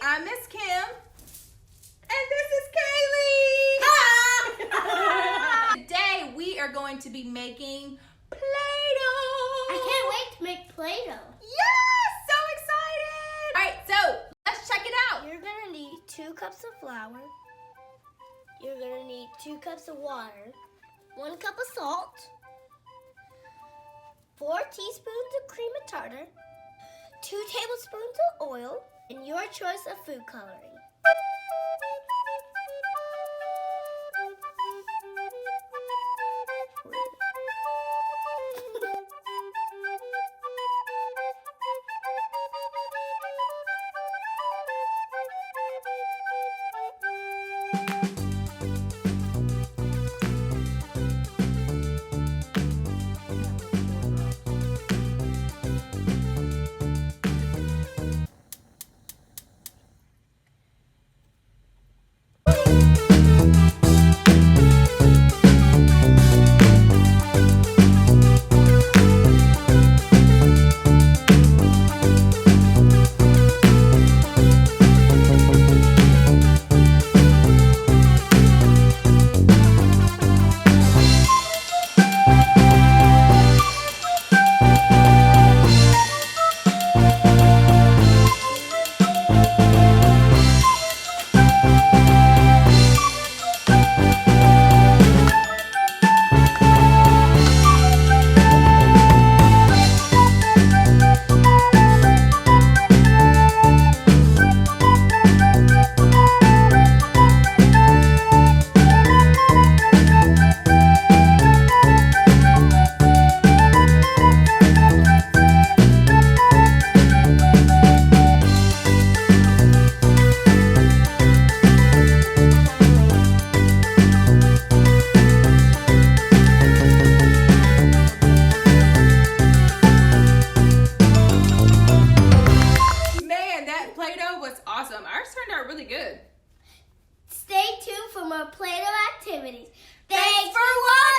I'm Miss Kim. And this is Kaylee. Today we are going to be making Play-Doh. I can't wait to make Play-Doh. Yes, so excited. All right, so let's check it out. You're going to need 2 cups of flour. You're going to need 2 cups of water, 1 cup of salt, 4 teaspoons of cream of tartar, 2 tablespoons of oil, and your choice of food coloring. Awesome. Ours turned out really good. Stay tuned for more Play-Doh activities. Thanks for watching.